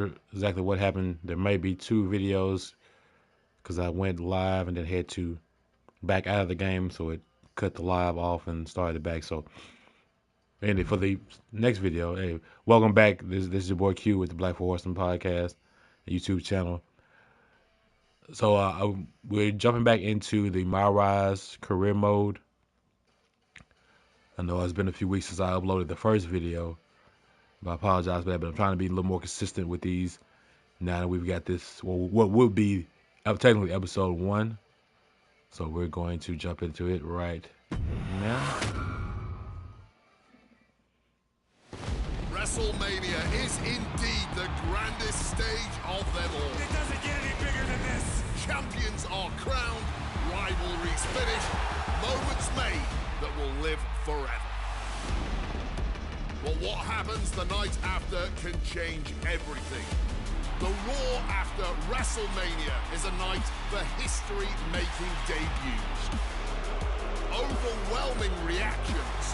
exactly what happened. There may be two videos because I went live and then had to back out of the game, so it cut the live off and started back. So, and for the next video, hey, welcome back. This is your boy Q with the Black Horseman Podcast, YouTube channel. So we're jumping back into the MyRISE career mode. I know it's been a few weeks since I uploaded the first video, but I apologize for that. But I'm trying to be a little more consistent with these now that we've got this. Well, what will be technically episode 1. So we're going to jump into it right now. WrestleMania is indeed the grandest stage of them all. It doesn't get any bigger than this. Champions are crowned, rivalries finished, moments made that will live forever. But what happens the night after can change everything. The Raw after WrestleMania is a night for history-making debuts. Overwhelming reactions.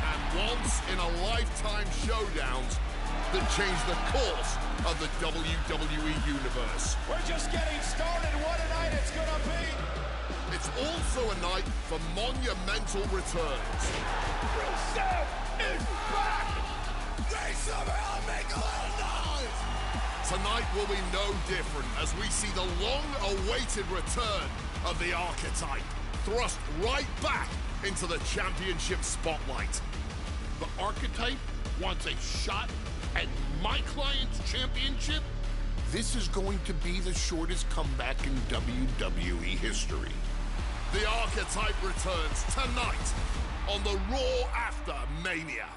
And once-in-a-lifetime showdowns that change the course of the WWE Universe. We're just getting started. What a night it's gonna be. It's also a night for monumental returns. Rusev is back. They somehow make a little noise. Tonight will be no different as we see the long-awaited return of the archetype thrust right back into the championship spotlight. The archetype wants a shot at my client's championship? This is going to be the shortest comeback in WWE history. The archetype returns tonight on the Raw after Mania.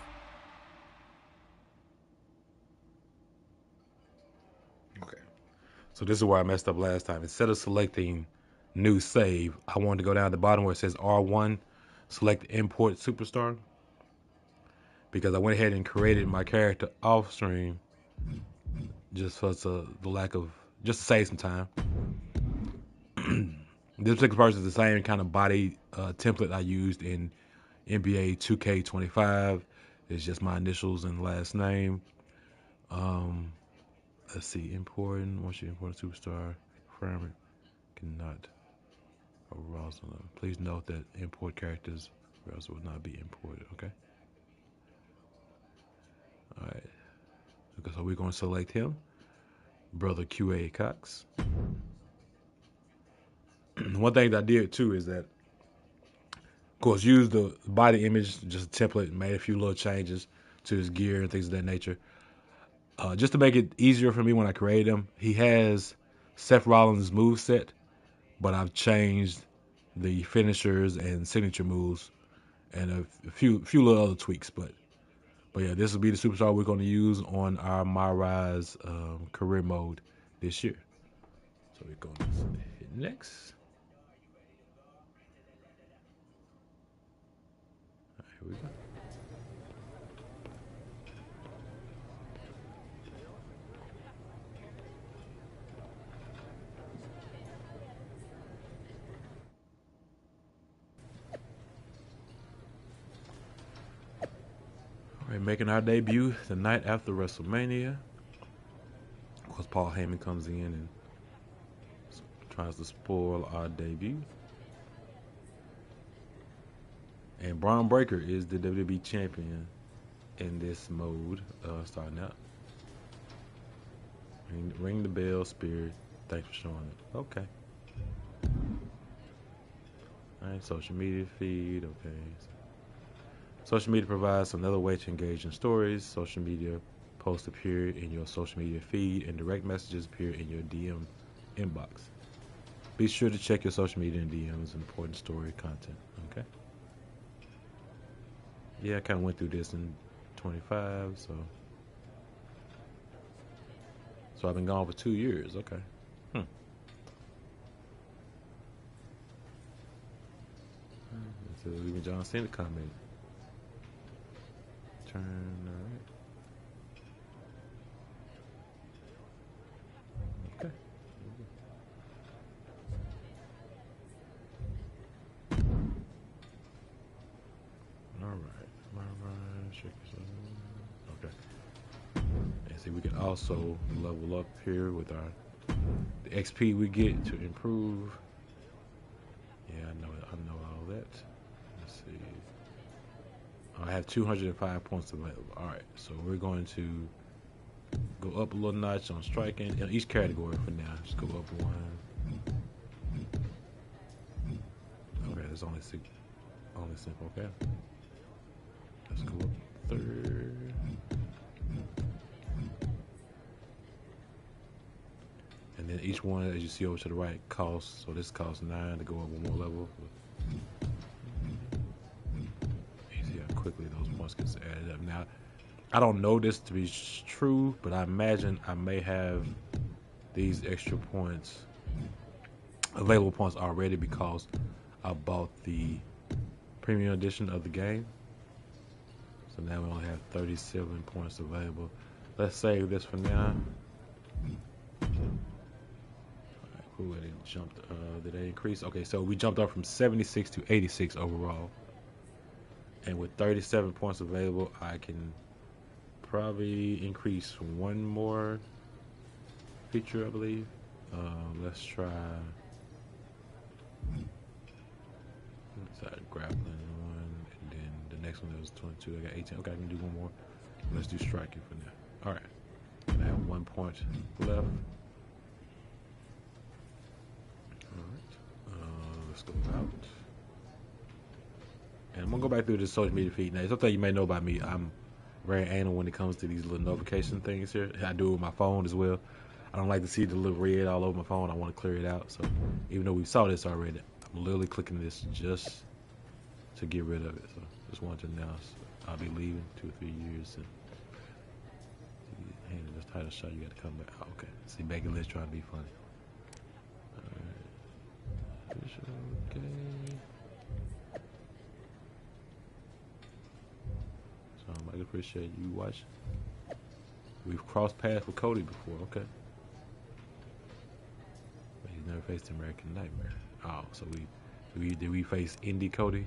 Okay. So this is where I messed up last time. Instead of selecting new save, I wanted to go down to the bottom where it says R1, select import superstar. Because I went ahead and created my character off stream just for the lack of, just to save some time. This particular person is the same kind of body template I used in NBA 2K25. It's just my initials and last name. Let's see, important. Once you import a superstar, requirement cannot arouse them. Please note that import characters will not be imported. Okay. All right. Okay, so we're going to select him, Brother QA Cox. One thing that I did too is that, of course, use the body image, just a template, made a few little changes to his gear and things of that nature. Just to make it easier for me when I create him, he has Seth Rollins' moveset, but I've changed the finishers and signature moves and a few little other tweaks. But yeah, this will be the superstar we're going to use on our MyRISE career mode this year. So we're going to hit next. All right, here we go. All right, making our debut the night after WrestleMania. Of course, Paul Heyman comes in and tries to spoil our debut. And Braun Breaker is the WWE champion in this mode, starting out. Ring the bell, Spirit. Thanks for showing it. Okay. All right, social media feed. Okay. Social media provides another way to engage in stories. Social media posts appear in your social media feed, and direct messages appear in your DM inbox. Be sure to check your social media and DMs and important story content. Okay. Yeah, I kind of went through this in 25, so I've been gone for 2 years. Okay. So even John Cena commented. Turn, all right. Okay. All right. Okay. See, we can also level up here with the XP we get to improve. Yeah, I know all that. Let's see. I have 205 points available. All right, so we're going to go up a little notch on striking in each category for now. Just go up one. Okay, there's only simple. Okay, let's go up third. And then each one, as you see over to the right, costs. So this costs 9 to go up one more level. See how quickly those points get added up. Now, I don't know this to be true, but I imagine I may have these extra points, available points already, because I bought the premium edition of the game. So now we only have 37 points available. Let's save this for now. Alright, cool. They jumped. Did they increase? Okay, so we jumped up from 76 to 86 overall. And with 37 points available, I can probably increase one more feature, I believe. Let's try. Grappling one, and then the next one that was 22. I got 18. Okay, I can do one more. Let's do striking for now. All right. I have 1 point left. All right. Let's go out. And I'm gonna go back through this social media feed now. Something you may know about me. I'm very anal when it comes to these little notification things here. I do it with my phone as well. I don't like to see the little red all over my phone. I want to clear it out. So even though we saw this already, I'm literally clicking this just to get rid of it. So just wanted to announce I'll be leaving 2 or 3 years. And this title shot, you got to come back. Oh, okay. See, Becky Lynch trying to be funny. All right. Okay. So I appreciate you watching. We've crossed paths with Cody before. Okay. But he's never faced American Nightmare. Oh, so did we face Indie Cody?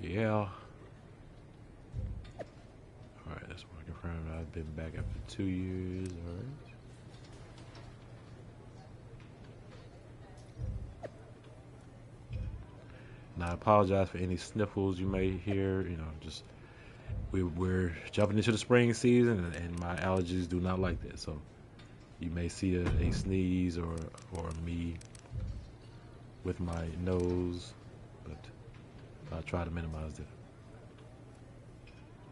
Yeah. Alright, that's what I confirmed. I've been back after 2 years. Alright. Now I apologize for any sniffles you may hear. You know, just we're jumping into the spring season, and my allergies do not like that. So you may see a sneeze or me with my nose, but I'll try to minimize that.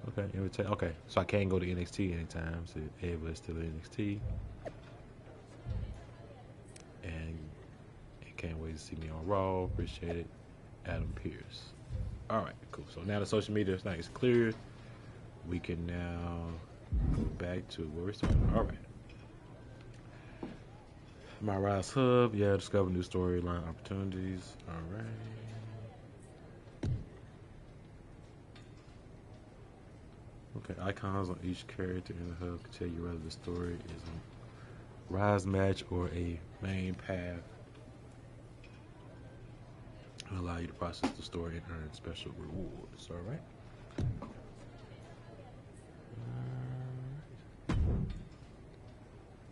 Okay, okay, so I can go to NXT anytime. So Ava is still in NXT, and can't wait to see me on Raw. Appreciate it, Adam Pearce. All right, cool. So now the social media thing is clear. We can now go back to where we started. All right. MyRISE Hub, yeah, discover new storyline opportunities. All right. Okay, icons on each character in the hub can tell you whether the story is a Rise match or a main path. And allow you to process the story and earn special rewards. All right.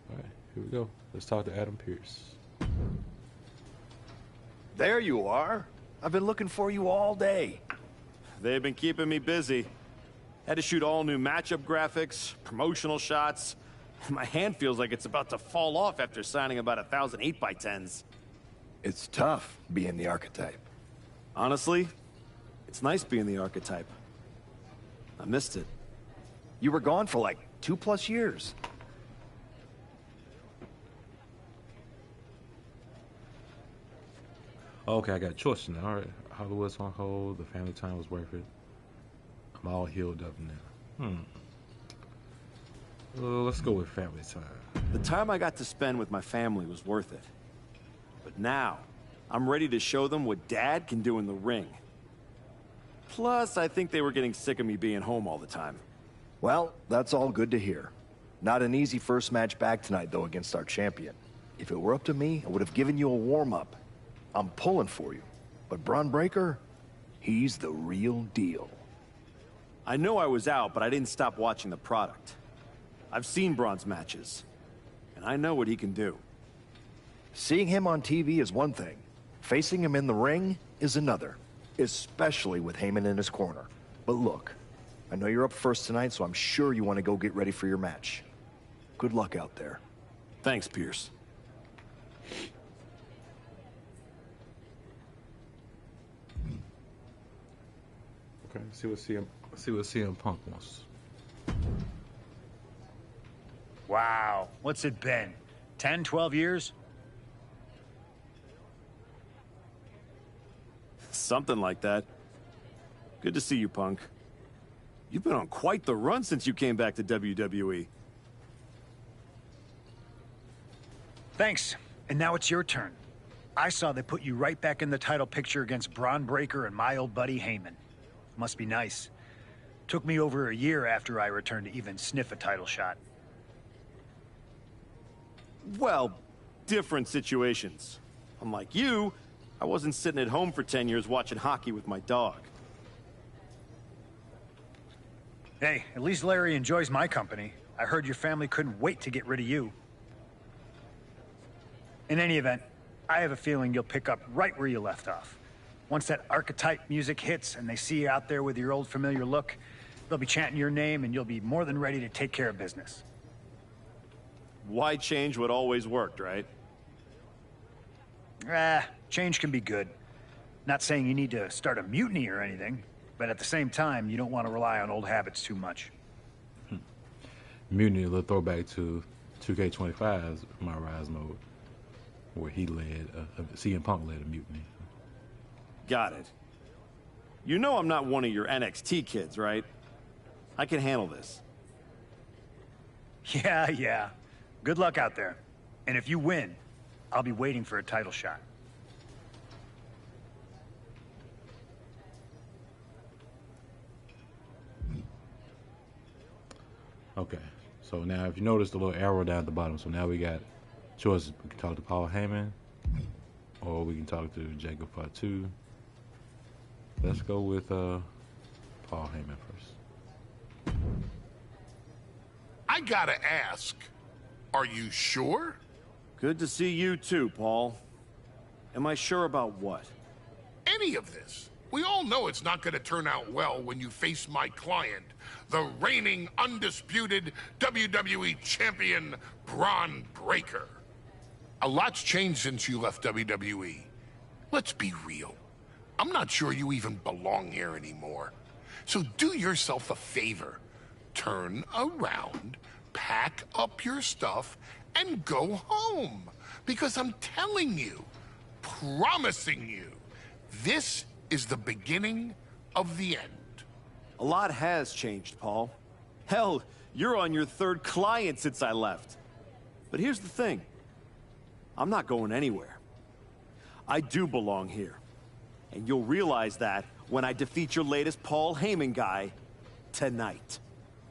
All right, here we go. Let's talk to Adam Pearce. There you are. I've been looking for you all day. They've been keeping me busy. Had to shoot all new matchup graphics, promotional shots. My hand feels like it's about to fall off after signing about 1,000 8x10s. It's tough being the archetype. Honestly, it's nice being the archetype. I missed it. You were gone for like 2+ years. Okay, I got a choice now. All right, Hollywood's on hold. The family time was worth it. I'm all healed up now. Let's go with family time. The time I got to spend with my family was worth it. But now, I'm ready to show them what Dad can do in the ring. Plus, I think they were getting sick of me being home all the time. Well, that's all good to hear. Not an easy first match back tonight, though, against our champion. If it were up to me, I would have given you a warm-up. I'm pulling for you. But Braun Breaker, he's the real deal. I know I was out, but I didn't stop watching the product. I've seen Braun's matches, and I know what he can do. Seeing him on TV is one thing. Facing him in the ring is another, especially with Heyman in his corner. But look, I know you're up first tonight, so I'm sure you want to go get ready for your match. Good luck out there. Thanks, Pierce. Okay, see what CM Punk wants. Wow, what's it been? 10, 12 years? Something like that. Good to see you, Punk. You've been on quite the run since you came back to WWE. Thanks. And now it's your turn. I saw they put you right back in the title picture against Braun Breaker and my old buddy Heyman. Must be nice. Took me over a year after I returned to even sniff a title shot. Well, different situations. Unlike you, I wasn't sitting at home for 10 years watching hockey with my dog. Hey, at least Larry enjoys my company. I heard your family couldn't wait to get rid of you. In any event, I have a feeling you'll pick up right where you left off. Once that archetype music hits and they see you out there with your old familiar look, they'll be chanting your name and you'll be more than ready to take care of business. Why change what always worked, right? Change can be good. Not saying you need to start a mutiny or anything, but at the same time, you don't want to rely on old habits too much. Mutiny, a little throwback to 2K25's MyRISE mode, where he led, CM Punk led a mutiny. Got it. You know I'm not one of your NXT kids, right? I can handle this. Yeah. Good luck out there. And if you win, I'll be waiting for a title shot. Okay, so now if you notice the little arrow down at the bottom, so now we got choices. We can talk to Paul Heyman, or we can talk to Jacob Fatu. Let's go with Paul Heyman first. I gotta ask, are you sure? Good to see you too, Paul. Am I sure about what? Any of this. We all know it's not gonna turn out well when you face my client, the reigning, undisputed WWE Champion, Braun Breaker. A lot's changed since you left WWE. Let's be real. I'm not sure you even belong here anymore. So do yourself a favor. Turn around, pack up your stuff, and go home. Because I'm telling you, promising you, this is the beginning of the end. A lot has changed, Paul. Hell, you're on your third client since I left. But here's the thing. I'm not going anywhere. I do belong here. And you'll realize that when I defeat your latest Paul Heyman guy tonight.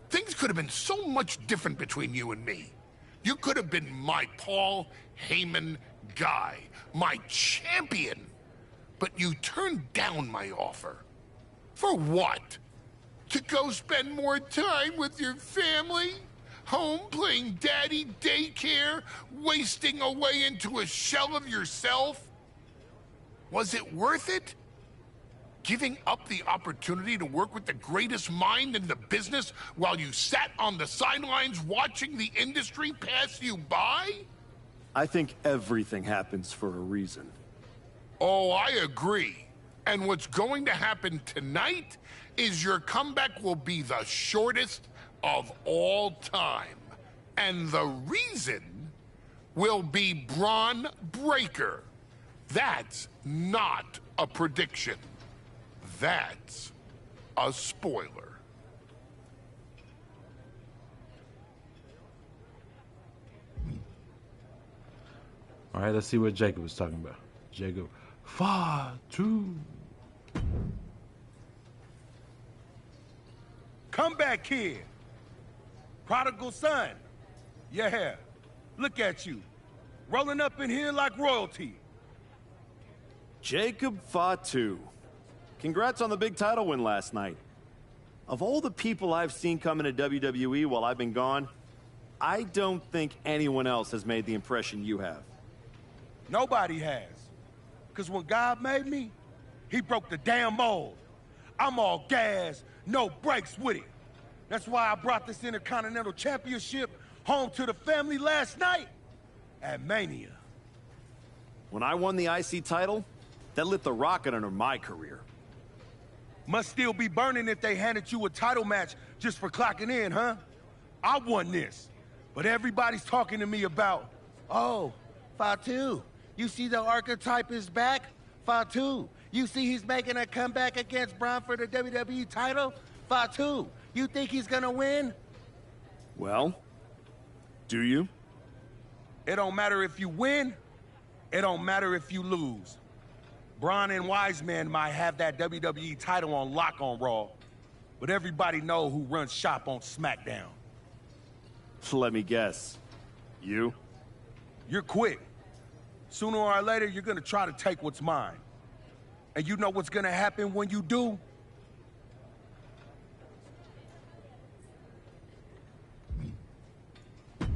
Things could have been so much different between you and me. You could have been my Paul Heyman guy, my champion. But you turned down my offer. For what? To go spend more time with your family? Home playing daddy daycare? Wasting away into a shell of yourself? Was it worth it? Giving up the opportunity to work with the greatest mind in the business while you sat on the sidelines watching the industry pass you by? I think everything happens for a reason. Oh, I agree. And what's going to happen tonight is your comeback will be the shortest of all time. And the reason will be Braun Breaker. That's not a prediction. That's a spoiler. All right, let's see what Jacob was talking about. Jacob Fatu. Come back here. Prodigal son. Yeah. Look at you. Rolling up in here like royalty. Jacob Fatu. Congrats on the big title win last night. Of all the people I've seen come into WWE while I've been gone, I don't think anyone else has made the impression you have. Nobody has. Because when God made me, he broke the damn mold. I'm all gas, no brakes with it. That's why I brought this Intercontinental Championship home to the family last night at Mania. When I won the IC title, that lit the rocket under my career. Must still be burning if they handed you a title match just for clocking in, huh? I won this. But everybody's talking to me about, oh, Fatu, you see the archetype is back? Fatu, you see he's making a comeback against Braun for the WWE title? Fatu, you think he's gonna win? Well, do you? It don't matter if you win, it don't matter if you lose. Braun and Wiseman might have that WWE title on lock on Raw, but everybody know who runs shop on SmackDown. Let me guess. You? You're quick. Sooner or later, you're gonna try to take what's mine. And you know what's gonna happen when you do?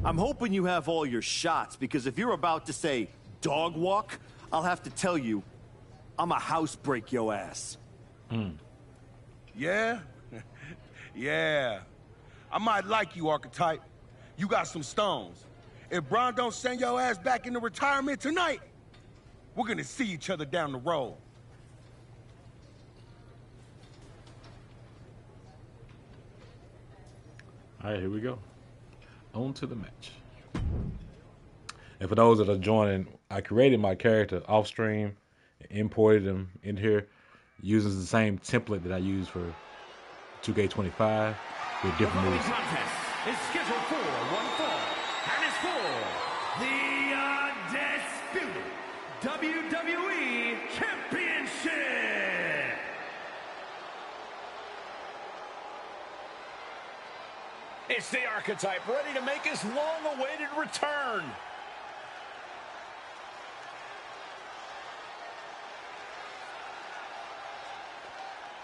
I'm hoping you have all your shots, because if you're about to say dog walk, I'll have to tell you, I'ma house break your ass. Yeah? Yeah. I might like you, Archetype. You got some stones. If Braun don't send your ass back into retirement tonight, we're gonna see each other down the road. All right, here we go. On to the match. And for those that are joining, I created my character off stream, imported him in here, using the same template that I use for 2K25 with different moves. Contest is scheduled for one fall, and is for the undisputed WWE Championship. It's the Archetype ready to make his long-awaited return.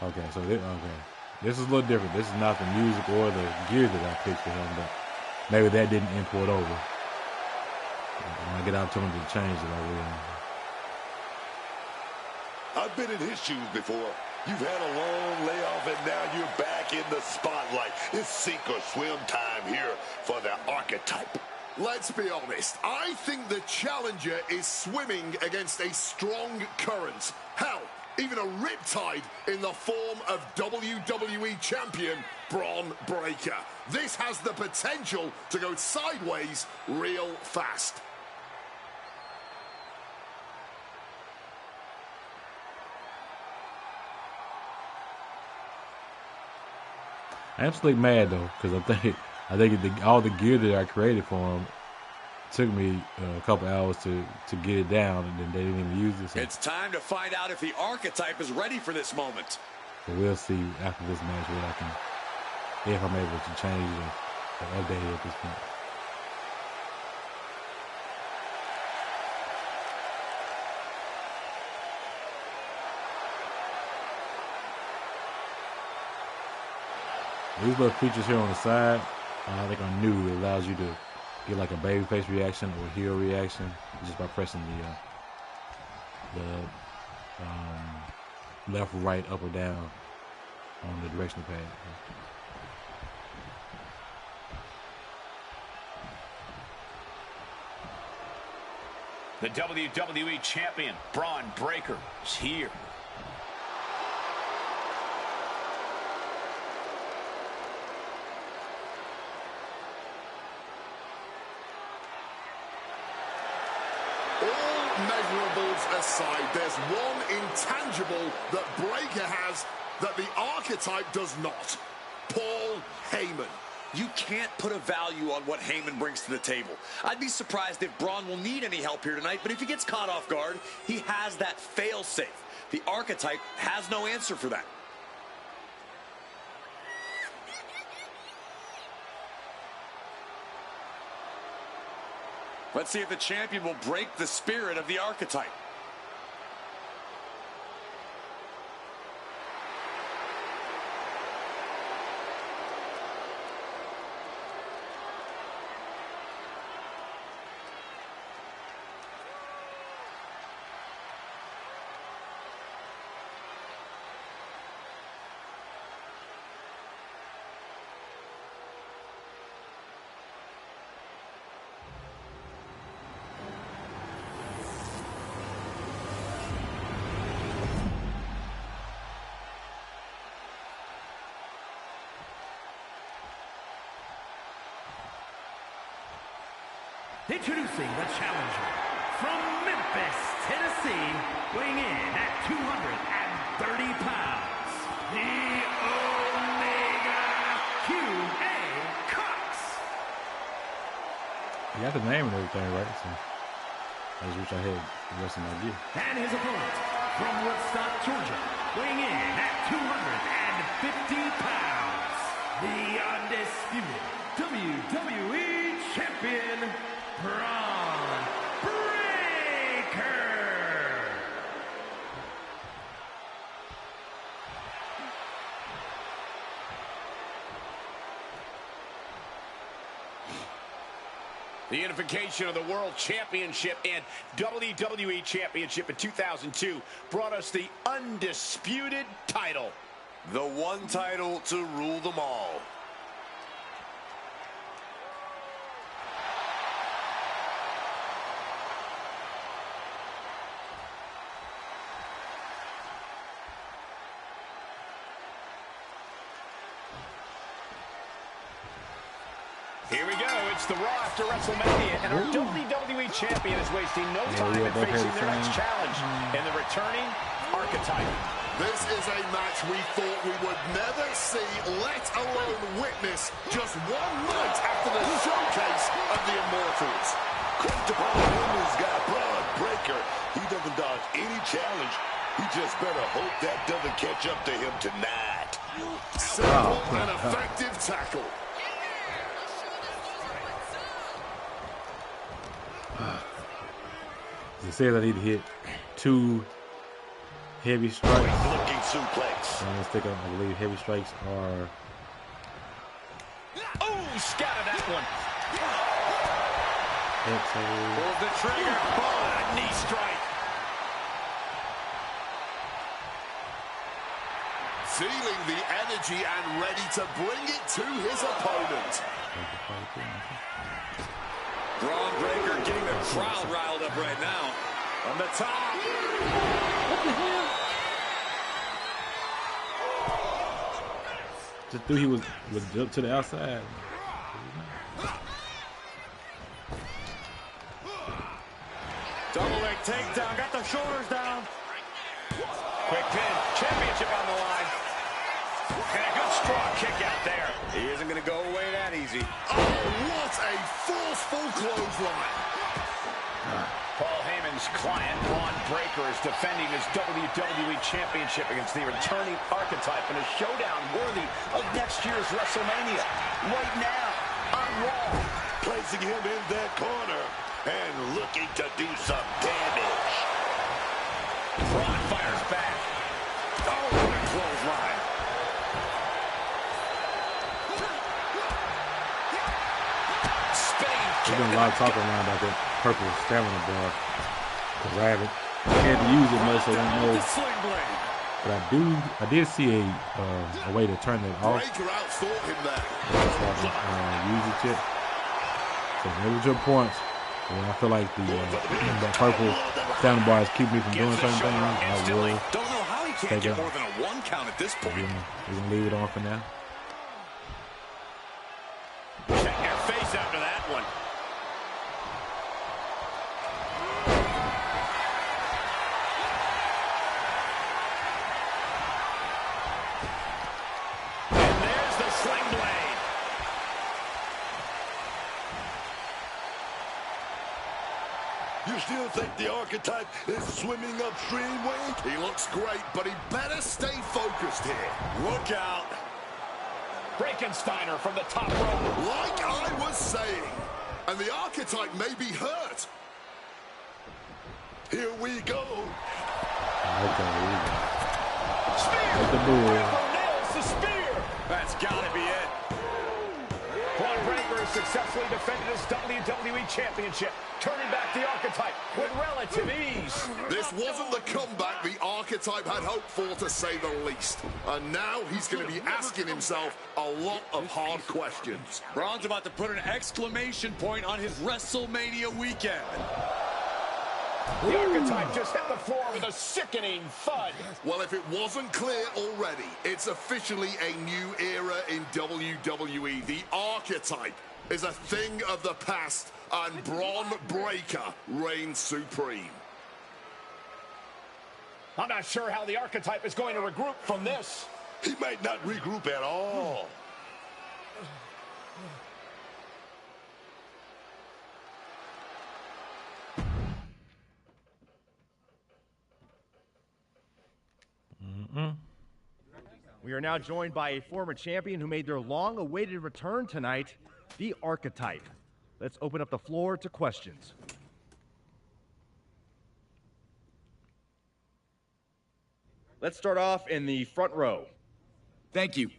Okay, so this is a little different. This is not the music or the gear that I picked for him, but maybe that didn't import over. When I get opportunity to change it, I will. I've been in his shoes before. You've had a long layoff, and now you're back in the spotlight. It's sink or swim time here for the Archetype. Let's be honest, I think the challenger is swimming against a strong current. Hell, even a riptide in the form of WWE Champion Braun Breaker. This has the potential to go sideways real fast. I am slick mad though, because I think all the gear that I created for him took me a couple hours to get it down, and then they didn't even use it. So. It's time to find out if the Archetype is ready for this moment. But we'll see after this match what I can, if I'm able to change or update it at this point. These little features here on the side, I think are new. It allows you to get like a babyface reaction or heel reaction just by pressing the left, right, up, or down on the directional pad. The WWE Champion, Braun Breaker, is here. Measurables aside, there's one intangible that Breaker has that the Archetype does not. Paul Heyman. You can't put a value on what Heyman brings to the table. I'd be surprised if Braun will need any help here tonight, but if he gets caught off guard, he has that fail-safe. The Archetype has no answer for that. Let's see if the champion will break the spirit of the Archetype. Introducing the challenger from Memphis, Tennessee, weighing in at 230 pounds, the Omega QA Cox. You got the name and everything, right? So I just wish I had the rest of my gear. And his opponent from Woodstock, Georgia, weighing in at 250 pounds, the undisputed WWE Champion, Braun Breaker. The unification of the World Championship and WWE Championship in 2002 brought us the undisputed title. The one title to rule them all. Here we go. It's the Raw after WrestleMania, and our WWE Champion is wasting no time in facing their next challenge in the returning Archetype. This is a match we thought we would never see, let alone witness, just one night after the showcase of the Immortals. Cranked upon him who's got Braun Breaker. He doesn't dodge any challenge. He just better hope that doesn't catch up to him tonight. Simple and effective tackle. It says I need to hit 2 heavy strikes. Looking suplex. I'm gonna I believe heavy strikes are. Oh, scattered that one. Pulls the trigger. Oh, knee strike. Feeling the energy and ready to bring it to his opponent. Braun Breaker getting the crowd riled up right now. On the top. What the hell? Just threw he was up to the outside. Double leg takedown. Got the shoulders down. Quick pin. Championship on the line. And a good strong kick out there. He isn't going to go away that easy. Oh, what a forceful clothesline. Paul Heyman's client, Braun Breaker, is defending his WWE Championship against the returning Archetype in a showdown worthy of next year's WrestleMania. Right now, on Raw. Placing him in that corner and looking to do some damage. Braun fires back. Oh, what a clothesline. There's been a lot of talk around about that purple stamina bar. Because I haven't had to use it much, so I don't know. But I did see a way to turn it off. Breaker outthought him there. So I haven't used it yet. So there was your points. And I feel like that purple stamina bar is keeping me from doing certain things. I will. Don't know how he can't get more than a 1 count at this point. We're going to leave it on for now. Check your face after that one. And there's the sling blade. You still think the Archetype is swimming upstream, Wade? He looks great, but he better stay focused here. Look out. Frankensteiner from the top rope. Like I was saying, and the Archetype may be hurt. Here we go. Okay, here we go. Spear. With the bull. Nails the spear. That's got to be it. Braun Breaker has successfully defended his WWE Championship, turning back the Archetype with relative ease. This wasn't the comeback the Archetype had hoped for, to say the least. And now he's going to be asking himself a lot of hard questions. Braun's about to put an exclamation point on his WrestleMania weekend. The Archetype just hit the floor with a sickening thud. Well, if it wasn't clear already, it's officially a new era in WWE. The Archetype archetype is a thing of the past, and Braun Breaker reigns supreme. I'm not sure how the archetype is going to regroup from this. He might not regroup at all. We are now joined by a former champion who made their long-awaited return tonight, the Archetype. Let's open up the floor to questions. Let's start off in the front row. Thank you.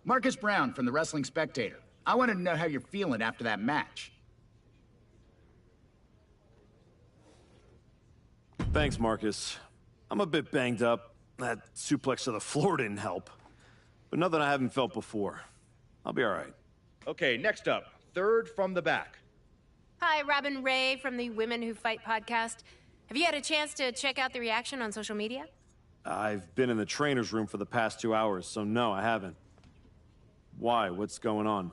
Marcus Brown from the Wrestling Spectator. I wanted to know how you're feeling after that match. Thanks, Marcus. I'm a bit banged up. That suplex to the floor didn't help. But nothing I haven't felt before. I'll be all right. Okay, next up, third from the back. Hi, Robin Ray from the Women Who Fight podcast. Have you had a chance to check out the reaction on social media? I've been in the trainer's room for the past 2 hours, so no, I haven't. Why? What's going on?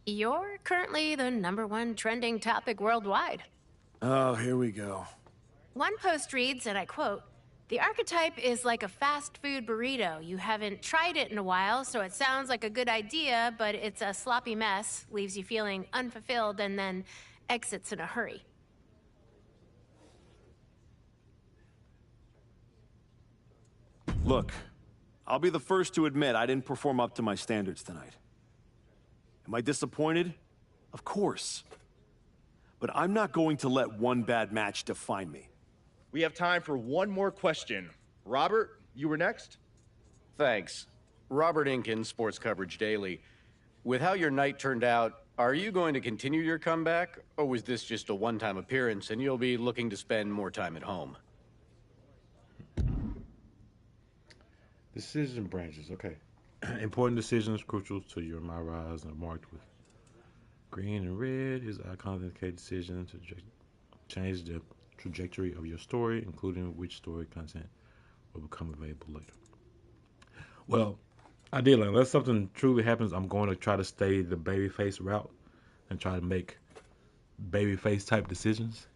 You're currently the #1 trending topic worldwide. Oh, here we go. One post reads, and I quote, "The archetype is like a fast food burrito. You haven't tried it in a while, so it sounds like a good idea, but it's a sloppy mess, leaves you feeling unfulfilled, and then exits in a hurry." Look, I'll be the first to admit I didn't perform up to my standards tonight. Am I disappointed? Of course. But I'm not going to let one bad match define me. We have time for one more question. Robert, you were next? Thanks. Robert Inkin, Sports Coverage Daily. With how your night turned out, are you going to continue your comeback, or was this just a one-time appearance and you'll be looking to spend more time at home? Decision branches, okay. Important decisions crucial to your MyRISE and marked with green and red is icons indicate decision to change the trajectory of your story, including which story content will become available later. Well, ideally, unless something truly happens, I'm going to try to stay the babyface route and try to make babyface type decisions,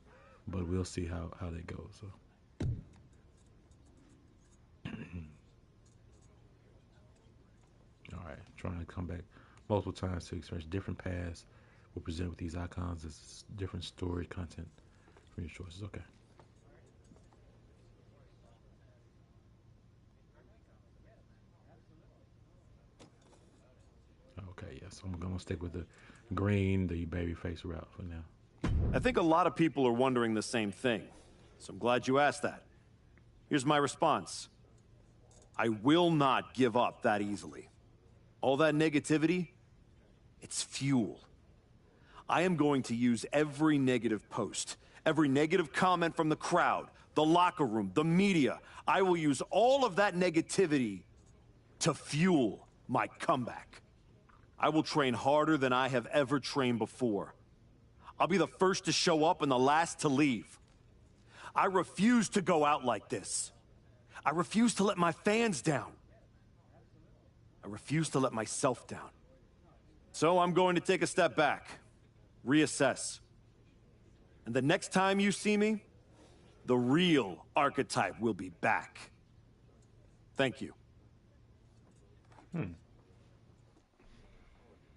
but we'll see how that goes. So. All right, trying to come back multiple times to experience different paths. We'll present with these icons as different story content from your choices. Okay. Okay, yes, I'm going to stick with the green, the babyface route for now. I think a lot of people are wondering the same thing, so I'm glad you asked that. Here's my response. I will not give up that easily. All that negativity, it's fuel. I am going to use every negative post, every negative comment from the crowd, the locker room, the media. I will use all of that negativity to fuel my comeback. I will train harder than I have ever trained before. I'll be the first to show up and the last to leave. I refuse to go out like this. I refuse to let my fans down. I refuse to let myself down. So I'm going to take a step back, reassess. And the next time you see me, the real archetype will be back. Thank you.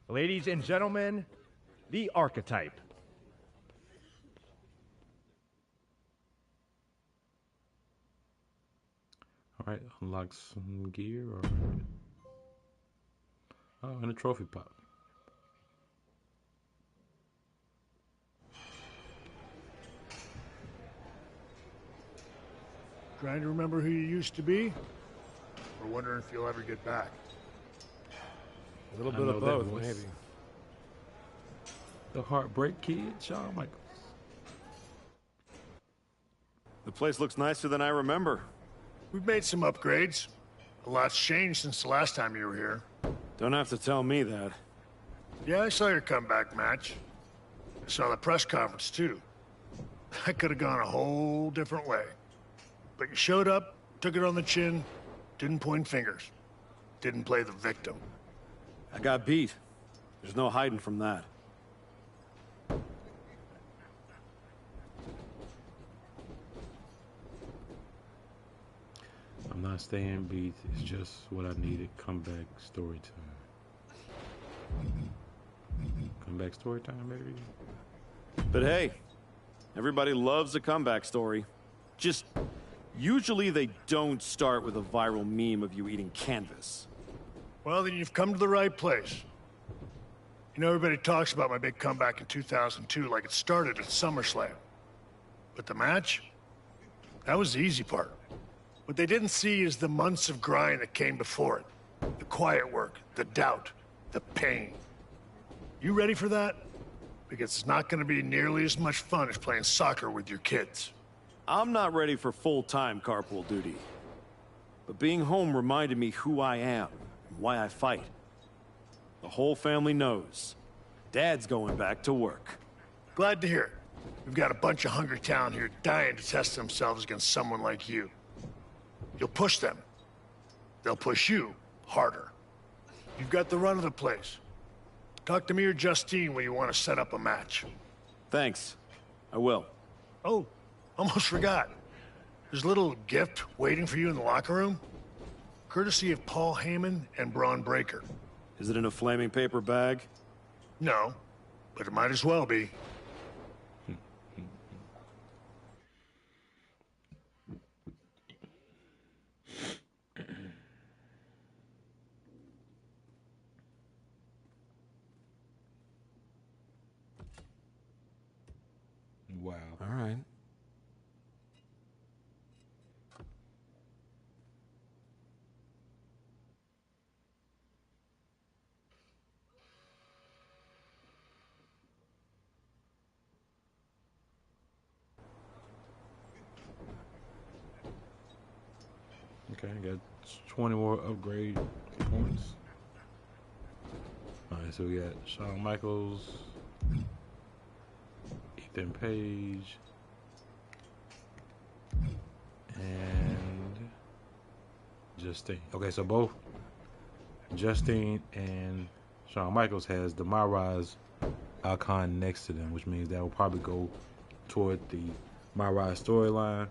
Ladies and gentlemen, the Archetype. All right, unlock some gear or... Oh, and a trophy pop. Trying to remember who you used to be? Or wondering if you'll ever get back? A little bit of both, maybe. The Heartbreak Kid, Shawn Michaels. The place looks nicer than I remember. We've made some upgrades. A lot's changed since the last time you were here. Don't have to tell me that. Yeah, I saw your comeback match. I saw the press conference, too. That could have gone a whole different way. But you showed up, took it on the chin, didn't point fingers. Didn't play the victim. I got beat. There's no hiding from that. I'm not staying beat. It's just what I needed. Comeback story time. Comeback story time, baby. But hey, everybody loves a comeback story. Just usually they don't start with a viral meme of you eating canvas. Well, then you've come to the right place. You know, everybody talks about my big comeback in 2002 like it started at SummerSlam. But the match? That was the easy part. What they didn't see is the months of grind that came before it. The quiet work, the doubt, the pain. You ready for that? Because it's not going to be nearly as much fun as playing soccer with your kids. I'm not ready for full-time carpool duty. But being home reminded me who I am and why I fight. The whole family knows. Dad's going back to work. Glad to hear it. We've got a bunch of hungry talent here dying to test themselves against someone like you. You'll push them. They'll push you harder. You've got the run of the place. Talk to me or Justine when you want to set up a match. Thanks. I will. Oh, almost forgot. There's a little gift waiting for you in the locker room. Courtesy of Paul Heyman and Braun Breaker. Is it in a flaming paper bag? No, but it might as well be. Wow. All right. Okay, got 20 more upgrade points. Alright, so we got Shawn Michaels, Ethan Page, and Justine. Okay, so both Justine and Shawn Michaels has the MyRISE icon next to them, which means that will probably go toward the MyRISE storyline.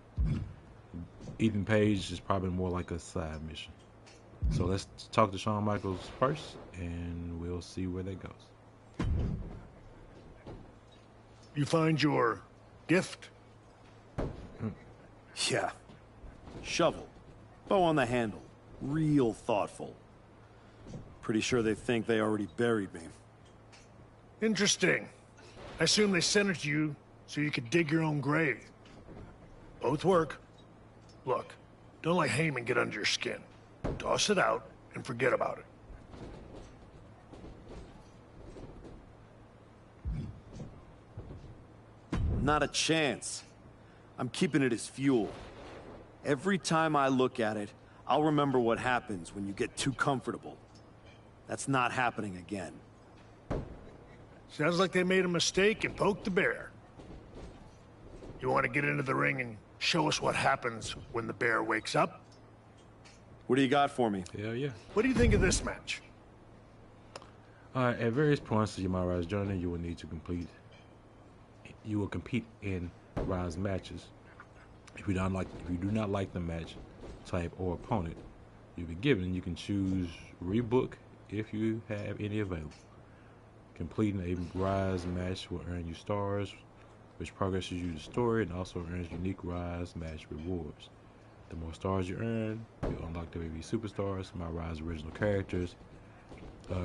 Ethan Page is probably more like a side mission. So let's talk to Shawn Michaels first, and we'll see where that goes. You find your gift? Yeah. Shovel. Bow on the handle. Real thoughtful. Pretty sure they think they already buried me. Interesting. I assume they sent it to you so you could dig your own grave. Both work. Look, don't let Heyman get under your skin. Toss it out and forget about it. Not a chance. I'm keeping it as fuel. Every time I look at it, I'll remember what happens when you get too comfortable. That's not happening again. Sounds like they made a mistake and poked the bear. You want to get into the ring and show us what happens when the bear wakes up? What do you got for me? Hell yeah. What do you think of this match? At various points of your MyRISE journey, you will need to complete. You will compete in RISE matches. If you do not like the match type or opponent you'll be given, you can choose rebook if you have any available. Completing a RISE match will earn you stars, which progresses you the story and also earns unique RISE match rewards. The more stars you earn, you'll unlock WWE superstars, MyRISE original characters,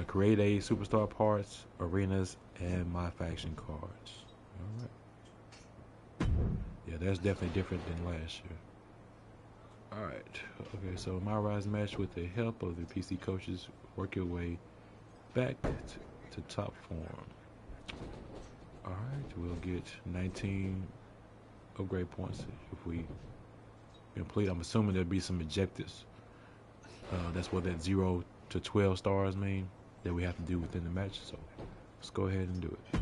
create a superstar parts, arenas, and my faction cards. Alright. Yeah, that's definitely different than last year. Alright. Okay, so MyRISE match with the help of the PC coaches, work your way back to top form. Alright, we'll get 19 upgrade points if we complete. I'm assuming there'll be some objectives. That's what that 0 to 12 stars mean that we have to do within the match. So let's go ahead and do it.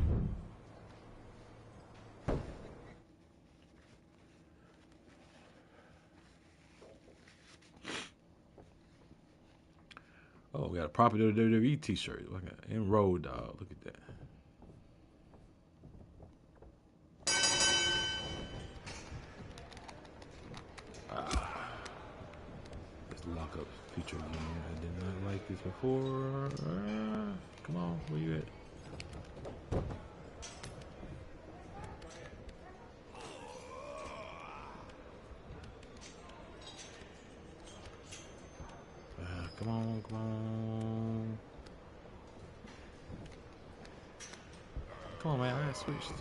Oh, we got a proper WWE t-shirt. Like an enrolled dog. Look at that. Let's lock up feature again. I did not like this before. Come on, where you at? Come on, come on. Come on, man, I got switched.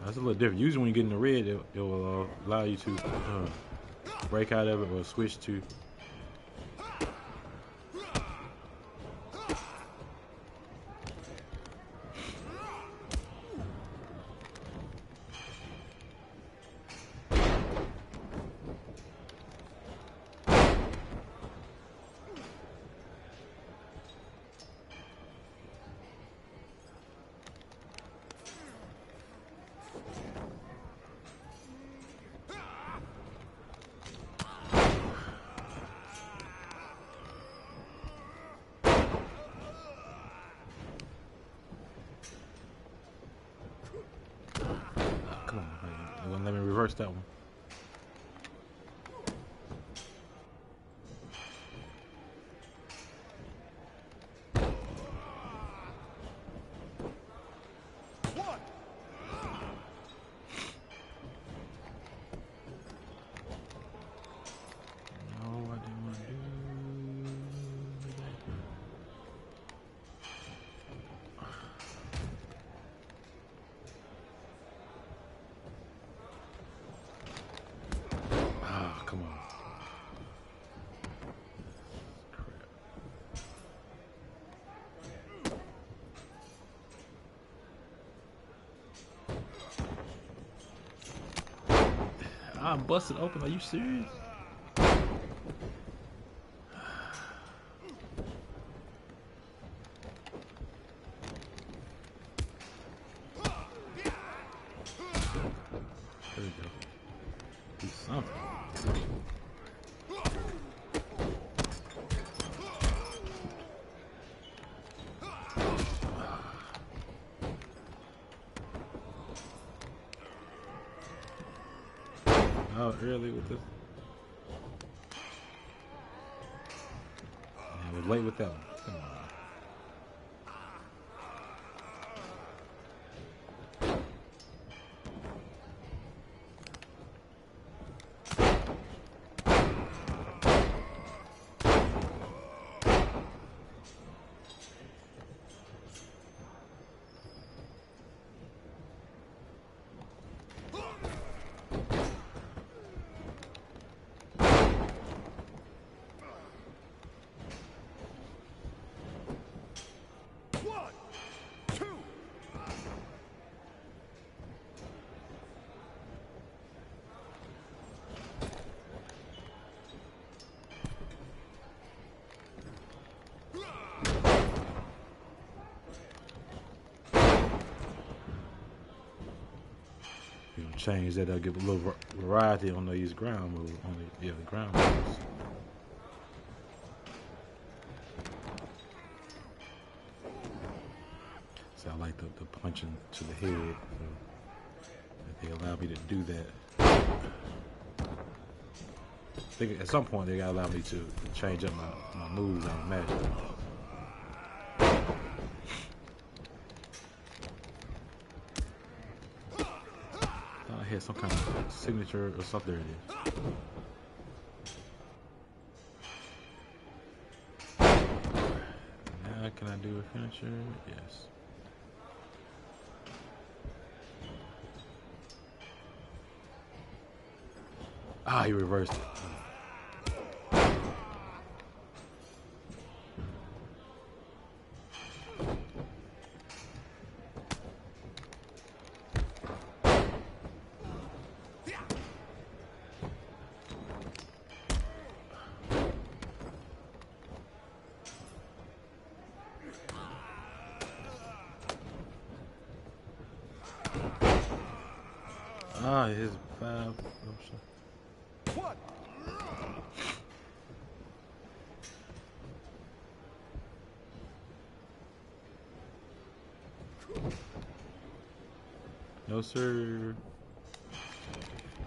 That's a little different. Usually when you get in the red, it will allow you to break out of it or switch to. Let me reverse that one. I'm busted open. Are you serious? There we go. Do something. Oh, early with this. Yeah, we're late with that one. Come on. Change that. I'll give a little variety on these ground moves. The ground moves. So I like the punching to the head. So they allow me to do that. I think at some point they gotta allow me to change up my moves on the match. Some kind of signature or something. There it is. Now can I do a finisher? Yes. Ah, he reversed it. Ah, his 5. What? No, sir.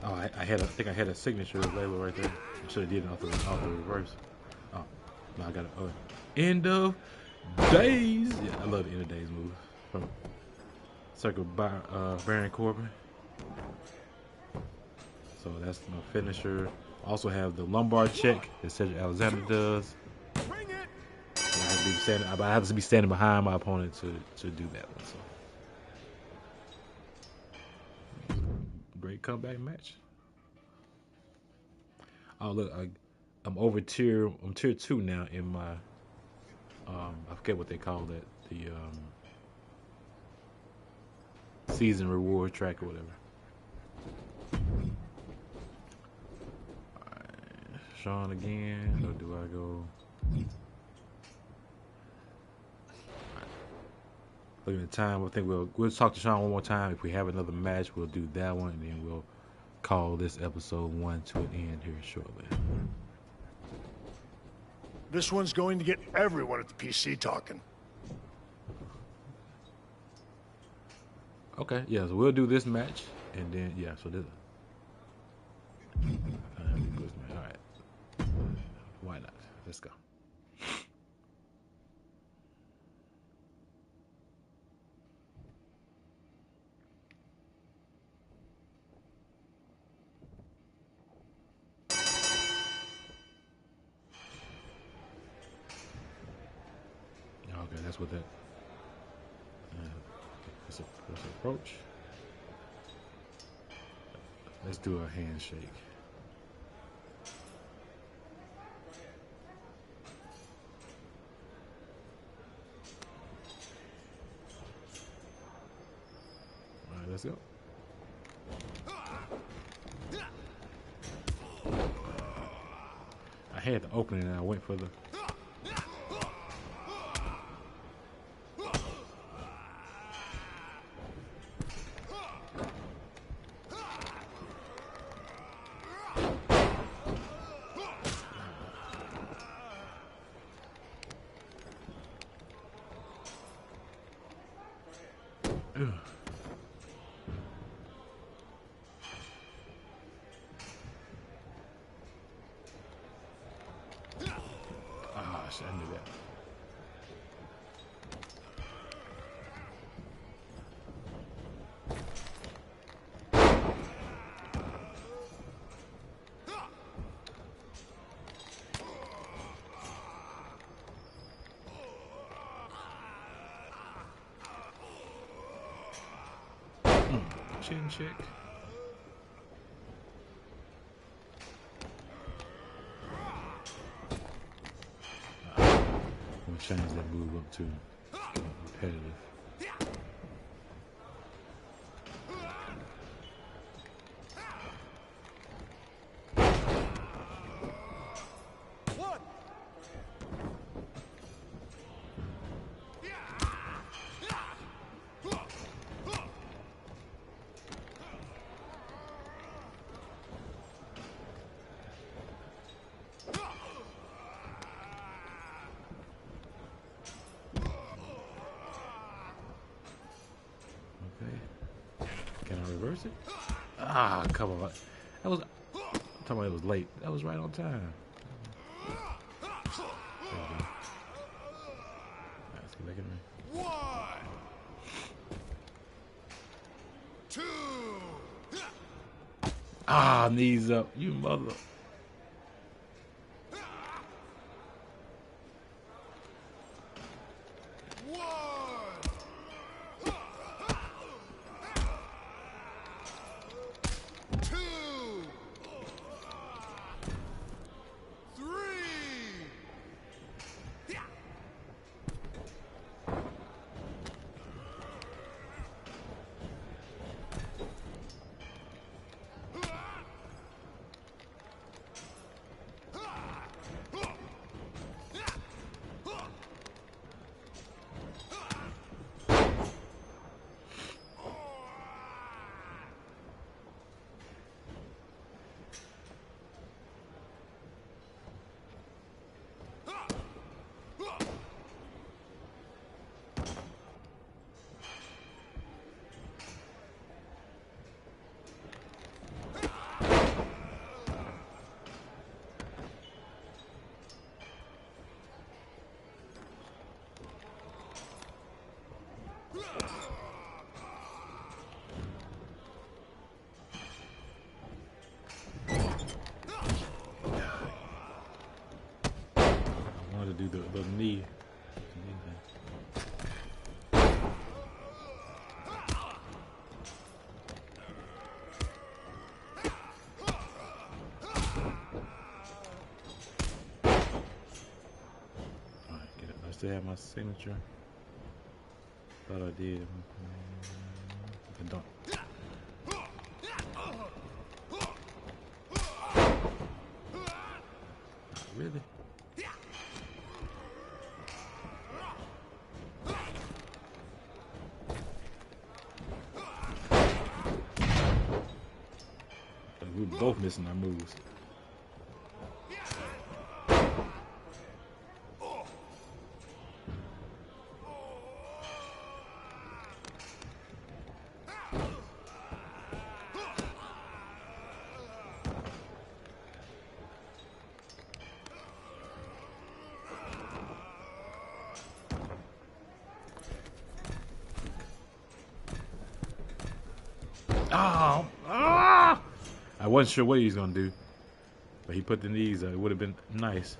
Oh, I think I had a signature label right there. I should have did it off the reverse. Oh, no, I got it. Oh, end of days. Yeah, I love the end of days move from Circle by Baron Corbin. So that's my finisher. Also have the lumbar check that Cedric Alexander does. I have to be standing behind my opponent to do that one. So great comeback match. Oh look, I'm over tier. I'm tier 2 now in my. I forget what they call that. The season reward track or whatever. Alright, Sean again, or do I go? Look at the time. I think we'll talk to Sean one more time. If we have another match, we'll do that one, and then we'll call this episode 1 to an end here shortly. This one's going to get everyone at the PC talking. Okay, yeah, so we'll do this match, and then, yeah, so this. All right. Why not? Let's go. Okay, that's what that. Let's approach. Let's do a handshake. All right, let's go. I had the opening and I went for the. I knew that. Chin check. I'm gonna change that move up to repetitive. Reverse it? Ah, come on. That was. I'm talking about it was late. That was right on time. There we go. Let's get back in there. 1, 2. Ah, knees up. You mother. do the knee. Alright, get it. I still have my signature. Thought I did. I don't. Really? We were both missing our moves. Oh, ah! I wasn't sure what he was gonna do, but he put the knees up. It would have been nice.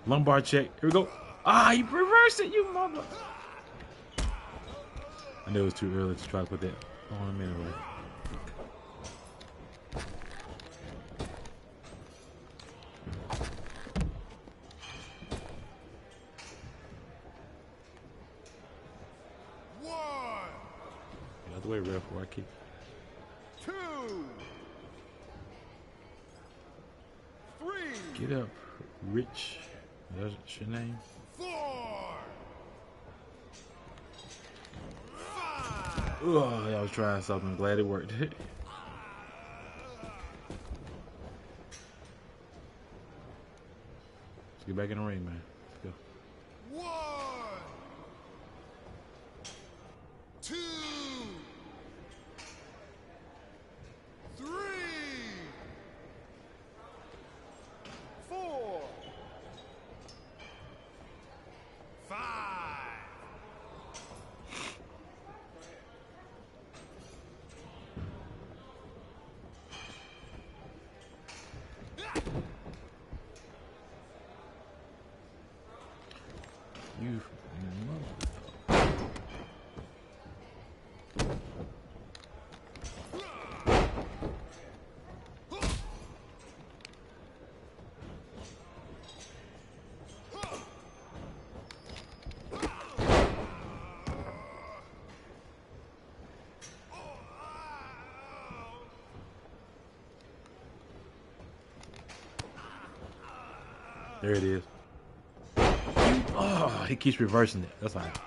Lumbar check. Here we go. Ah, he reversed it, you mother. I knew it was too early to try to put that on him anyway. Get out the way, ref, before I kick. 2, 3. Get up, Rich. That's your name. 4. Oh, I was trying something. I'm glad it worked. Let's get back in the ring, man. Let's go. 1, 2, 3, 4, 5. You. There it is. Oh, he keeps reversing it. That's all right.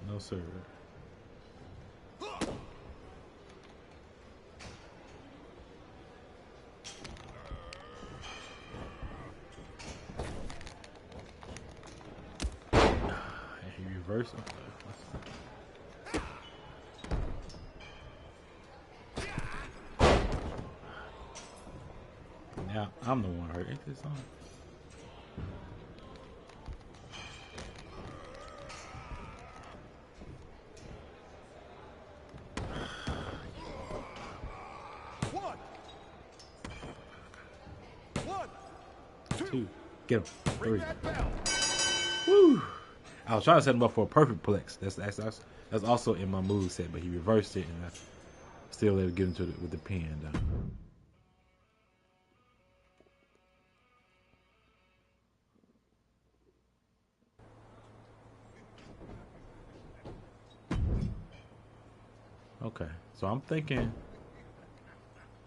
No, sir. He reversed him. Now I'm the one hurt. Ain't this on? Two. Get him. 3. Woo! I was trying to set him up for a perfect plex. That's also in my move set, but he reversed it, and I still able to get him to with the pin though. Okay, so I'm thinking,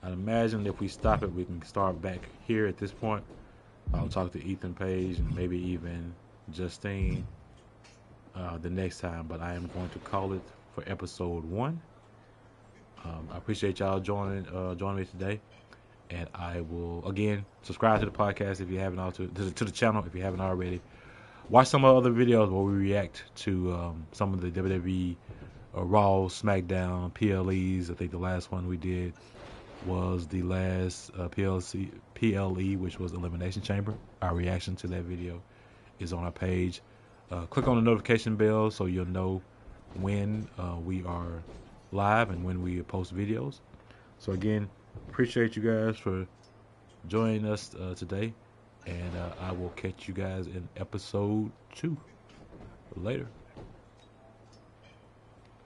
I'd imagine if we stop it, we can start back here at this point. I'll talk to Ethan Page and maybe even Justine the next time, but I am going to call it for episode 1. I appreciate y'all joining me today, and I will again subscribe to the podcast if you haven't to the channel if you haven't already. Watch some of the other videos where we react to some of the WWE Raw, SmackDown, PLEs. I think the last one we did was the last PLE, which was Elimination Chamber. Our reaction to that video is on our page. Click on the notification bell so you'll know when we are live and when we post videos. So again, appreciate you guys for joining us today, and I will catch you guys in episode 2. Later.